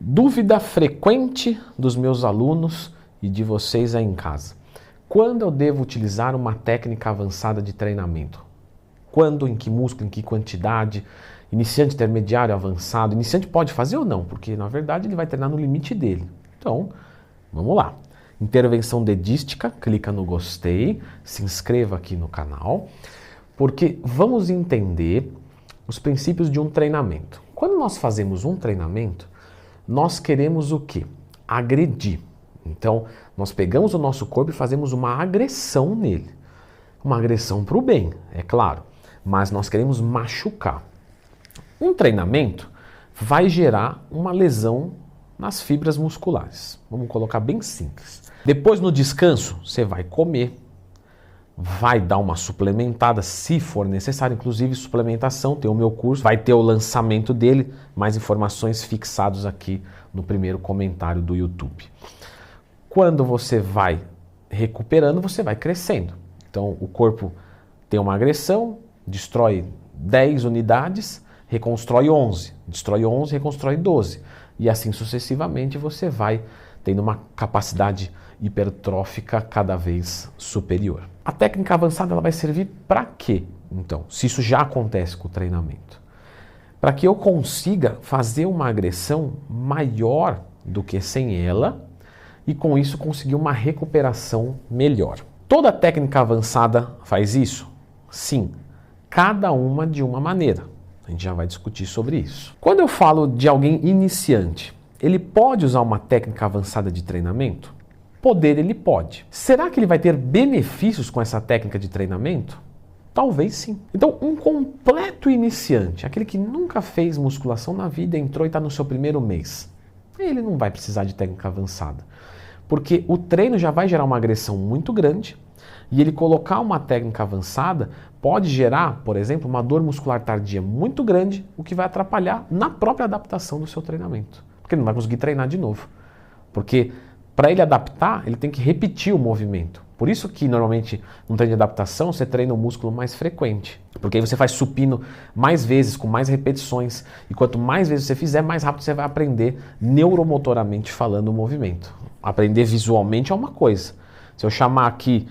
Dúvida frequente dos meus alunos e de vocês aí em casa. Quando eu devo utilizar uma técnica avançada de treinamento? Quando, em que músculo, em que quantidade? Iniciante, intermediário, avançado? Iniciante pode fazer ou não? Porque, na verdade, ele vai treinar no limite dele. Então, vamos lá. Intervenção dedística, clica no gostei, se inscreva aqui no canal, porque vamos entender os princípios de um treinamento. Quando nós fazemos um treinamento, nós queremos o quê? Agredir. Então, nós pegamos o nosso corpo e fazemos uma agressão nele. Uma agressão para o bem, é claro, mas nós queremos machucar. Um treinamento vai gerar uma lesão nas fibras musculares. Vamos colocar bem simples. Depois, no descanso, você vai comer, vai dar uma suplementada, se for necessário, inclusive suplementação, tem o meu curso, vai ter o lançamento dele, mais informações fixados aqui no primeiro comentário do YouTube. Quando você vai recuperando, você vai crescendo. Então o corpo tem uma agressão, destrói 10 unidades, reconstrói 11, destrói 11, reconstrói 12. E assim sucessivamente você vai tendo uma capacidade hipertrófica cada vez superior. A técnica avançada ela vai servir para quê? Então, se isso já acontece com o treinamento, para que eu consiga fazer uma agressão maior do que sem ela e com isso conseguir uma recuperação melhor. Toda técnica avançada faz isso? Sim, cada uma de uma maneira. A gente já vai discutir sobre isso. Quando eu falo de alguém iniciante, ele pode usar uma técnica avançada de treinamento? Poder ele pode. Será que ele vai ter benefícios com essa técnica de treinamento? Talvez sim. Então, um completo iniciante, aquele que nunca fez musculação na vida, entrou e está no seu primeiro mês, ele não vai precisar de técnica avançada. Porque o treino já vai gerar uma agressão muito grande e ele colocar uma técnica avançada pode gerar, por exemplo, uma dor muscular tardia muito grande, o que vai atrapalhar na própria adaptação do seu treinamento. Porque ele não vai conseguir treinar de novo. Porque para ele adaptar, ele tem que repetir o movimento. Por isso que normalmente no treino de adaptação você treina o músculo mais frequente. Porque aí você faz supino mais vezes, com mais repetições. E quanto mais vezes você fizer, mais rápido você vai aprender neuromotoramente falando o movimento. Aprender visualmente é uma coisa. Se eu chamar aqui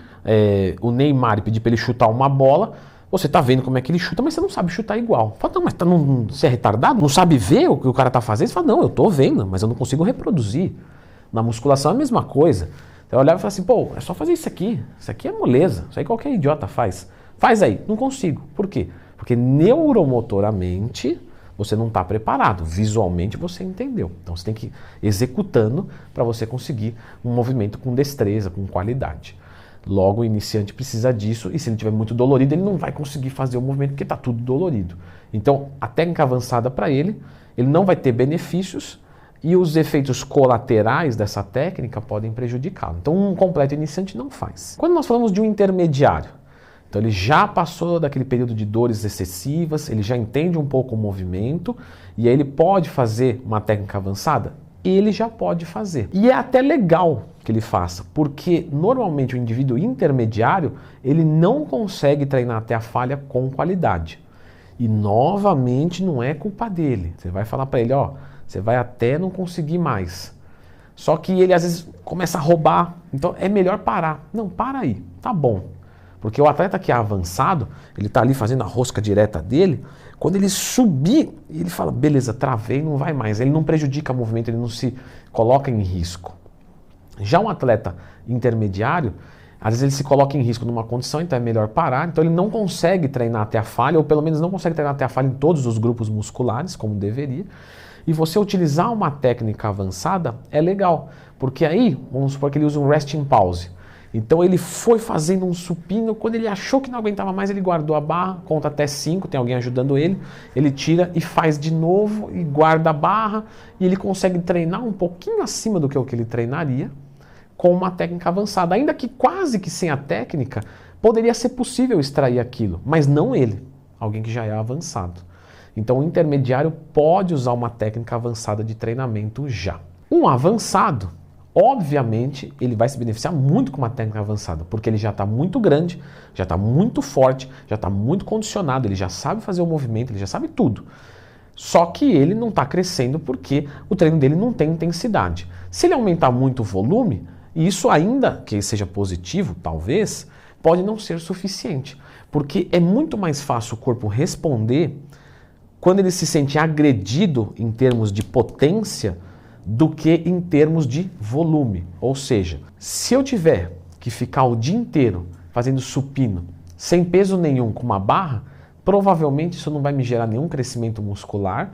o Neymar e pedir para ele chutar uma bola, você está vendo como é que ele chuta, mas você não sabe chutar igual. Fala, não, mas você é retardado? Não sabe ver o que o cara está fazendo? Você fala, não, eu estou vendo, mas eu não consigo reproduzir. Na musculação é a mesma coisa. Você olhava e fala assim, pô, é só fazer isso aqui é moleza, isso aí qualquer idiota faz. Faz aí, não consigo. Por quê? Porque neuromotoramente você não está preparado, visualmente você entendeu. Então você tem que ir executando para você conseguir um movimento com destreza, com qualidade. Logo o iniciante precisa disso e se ele estiver muito dolorido ele não vai conseguir fazer o movimento porque está tudo dolorido. Então a técnica avançada para ele não vai ter benefícios e os efeitos colaterais dessa técnica podem prejudicá-lo. Então um completo iniciante não faz. Quando nós falamos de um intermediário, então ele já passou daquele período de dores excessivas, ele já entende um pouco o movimento e aí ele pode fazer uma técnica avançada? Ele já pode fazer. E é até legal que ele faça, porque normalmente o indivíduo intermediário ele não consegue treinar até a falha com qualidade. E novamente não é culpa dele. Você vai falar para ele, ó, você vai até não conseguir mais. Só que ele às vezes começa a roubar, então é melhor parar. Não, para aí, tá bom. Porque o atleta que é avançado, ele tá ali fazendo a rosca direta dele, quando ele subir, ele fala, beleza, travei, não vai mais. Ele não prejudica o movimento, ele não se coloca em risco. Já um atleta intermediário, às vezes ele se coloca em risco numa condição, então é melhor parar. Então ele não consegue treinar até a falha, ou pelo menos não consegue treinar até a falha em todos os grupos musculares, como deveria. E você utilizar uma técnica avançada é legal, porque aí, vamos supor que ele usa um resting pause. Então ele foi fazendo um supino, quando ele achou que não aguentava mais, ele guardou a barra, conta até 5, tem alguém ajudando ele tira e faz de novo e guarda a barra e ele consegue treinar um pouquinho acima do que o que ele treinaria com uma técnica avançada. Ainda que quase que sem a técnica, poderia ser possível extrair aquilo, mas não ele, alguém que já é avançado. Então o intermediário pode usar uma técnica avançada de treinamento já. Um avançado, obviamente, ele vai se beneficiar muito com uma técnica avançada, porque ele já está muito grande, já está muito forte, já está muito condicionado, ele já sabe fazer o movimento, ele já sabe tudo. Só que ele não está crescendo porque o treino dele não tem intensidade. Se ele aumentar muito o volume, isso ainda que seja positivo, talvez, pode não ser suficiente. Porque é muito mais fácil o corpo responder quando ele se sente agredido em termos de potência do que em termos de volume. Ou seja, se eu tiver que ficar o dia inteiro fazendo supino, sem peso nenhum, com uma barra, provavelmente isso não vai me gerar nenhum crescimento muscular,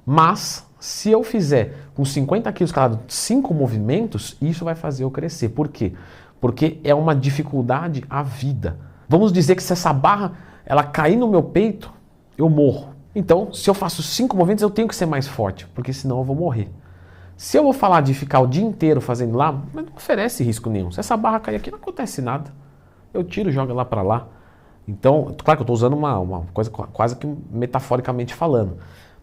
mas se eu fizer com 50 quilos cada 5 movimentos, isso vai fazer eu crescer. Por quê? Porque é uma dificuldade à vida. Vamos dizer que se essa barra ela cair no meu peito, eu morro. Então, se eu faço 5 movimentos, eu tenho que ser mais forte, porque senão eu vou morrer. Se eu vou falar de ficar o dia inteiro fazendo lá, mas não oferece risco nenhum. Se essa barra cair aqui, não acontece nada. Eu tiro e jogo lá para lá. Então, claro que eu estou usando uma coisa quase que metaforicamente falando.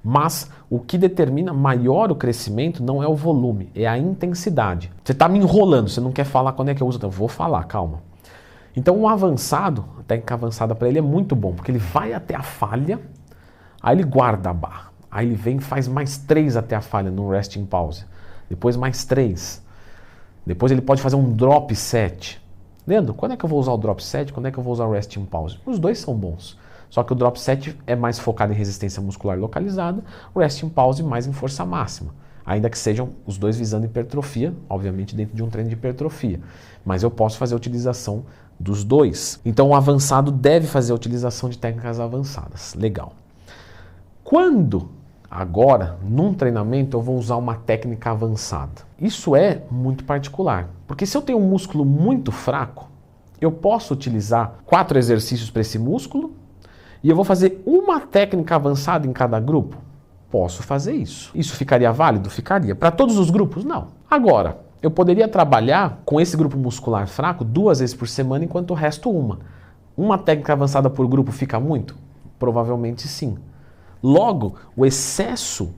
Mas o que determina maior o crescimento não é o volume, é a intensidade. Você está me enrolando, você não quer falar quando é que eu uso. Então, eu vou falar, calma. Então, um avançado, a técnica avançada para ele é muito bom, porque ele vai até a falha, aí ele guarda a barra. Aí ele vem e faz mais 3 até a falha no resting pause. Depois mais 3. Depois ele pode fazer um drop set. Leandro, quando é que eu vou usar o drop set? Quando é que eu vou usar o resting pause? Os dois são bons. Só que o drop set é mais focado em resistência muscular localizada, o resting pause mais em força máxima. Ainda que sejam os dois visando hipertrofia, obviamente dentro de um treino de hipertrofia. Mas eu posso fazer a utilização dos dois. Então o avançado deve fazer a utilização de técnicas avançadas. Legal. Quando, agora, num treinamento, eu vou usar uma técnica avançada? Isso é muito particular. Porque se eu tenho um músculo muito fraco, eu posso utilizar 4 exercícios para esse músculo e eu vou fazer uma técnica avançada em cada grupo? Posso fazer isso. Isso ficaria válido? Ficaria. Para todos os grupos? Não. Agora, eu poderia trabalhar com esse grupo muscular fraco 2 vezes por semana, enquanto o resto uma. Uma técnica avançada por grupo fica muito? Provavelmente sim. Logo, o excesso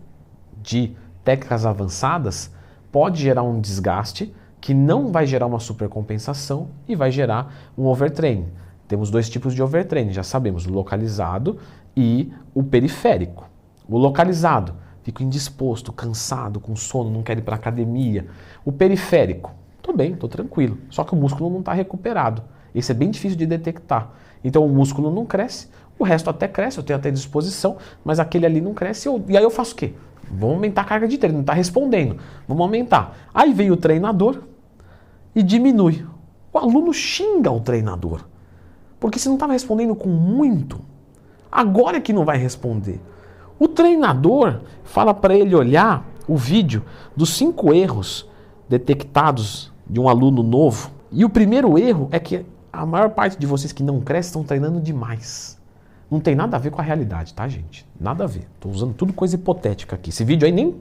de técnicas avançadas pode gerar um desgaste que não vai gerar uma supercompensação e vai gerar um overtraining. Temos 2 tipos de overtraining, já sabemos, o localizado e o periférico. O localizado, fico indisposto, cansado, com sono, não quero ir para academia. O periférico, estou bem, estou tranquilo, só que o músculo não está recuperado. Esse é bem difícil de detectar. Então o músculo não cresce, o resto até cresce, eu tenho até disposição, mas aquele ali não cresce, e aí eu faço o quê? Vamos aumentar a carga de treino, não está respondendo, vamos aumentar. Aí vem o treinador e diminui. O aluno xinga o treinador, porque se não estava respondendo com muito, agora é que não vai responder. O treinador fala para ele olhar o vídeo dos 5 erros detectados de um aluno novo. E o primeiro erro é que a maior parte de vocês que não crescem estão treinando demais. Não tem nada a ver com a realidade, tá, gente? Nada a ver. Estou usando tudo coisa hipotética aqui. Esse vídeo aí nem...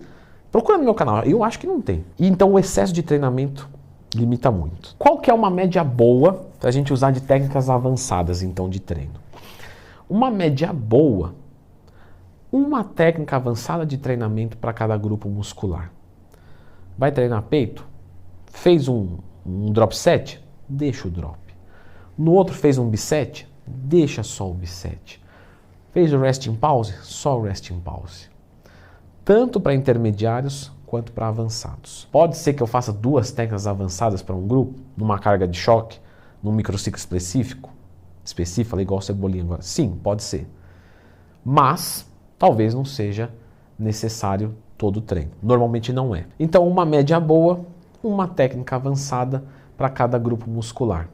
Procura no meu canal, eu acho que não tem. E então o excesso de treinamento limita muito. Qual que é uma média boa para a gente usar de técnicas avançadas, então, de treino? Uma média boa, uma técnica avançada de treinamento para cada grupo muscular. Vai treinar peito? Fez um drop set? Deixa o drop. No outro fez um biset? Deixa só o biset. Fez o resting pause? Só o resting pause. Tanto para intermediários quanto para avançados. Pode ser que eu faça 2 técnicas avançadas para um grupo, numa carga de choque, num microciclo específico, falei igual cebolinha agora. Sim, pode ser. Mas talvez não seja necessário todo o treino. Normalmente não é. Então, uma média boa, uma técnica avançada para cada grupo muscular.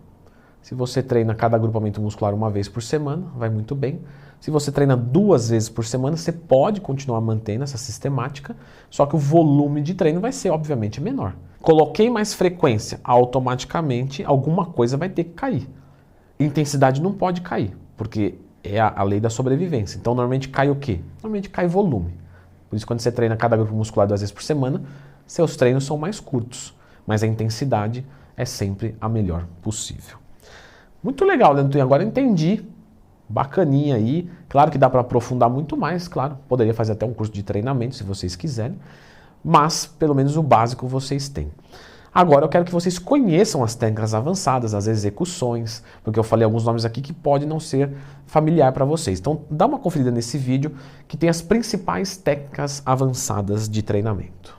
Se você treina cada agrupamento muscular 1 vez por semana, vai muito bem. Se você treina 2 vezes por semana, você pode continuar mantendo essa sistemática, só que o volume de treino vai ser, obviamente, menor. Coloquei mais frequência, automaticamente alguma coisa vai ter que cair. Intensidade não pode cair, porque é a lei da sobrevivência. Então, normalmente cai o quê? Normalmente cai volume. Por isso, quando você treina cada grupo muscular 2 vezes por semana, seus treinos são mais curtos, mas a intensidade é sempre a melhor possível. Muito legal, Leandro. Agora eu entendi. Bacaninha aí. Claro que dá para aprofundar muito mais, claro. Poderia fazer até um curso de treinamento, se vocês quiserem. Mas, pelo menos o básico vocês têm. Agora eu quero que vocês conheçam as técnicas avançadas, as execuções, porque eu falei alguns nomes aqui que pode não ser familiar para vocês. Então dá uma conferida nesse vídeo que tem as principais técnicas avançadas de treinamento.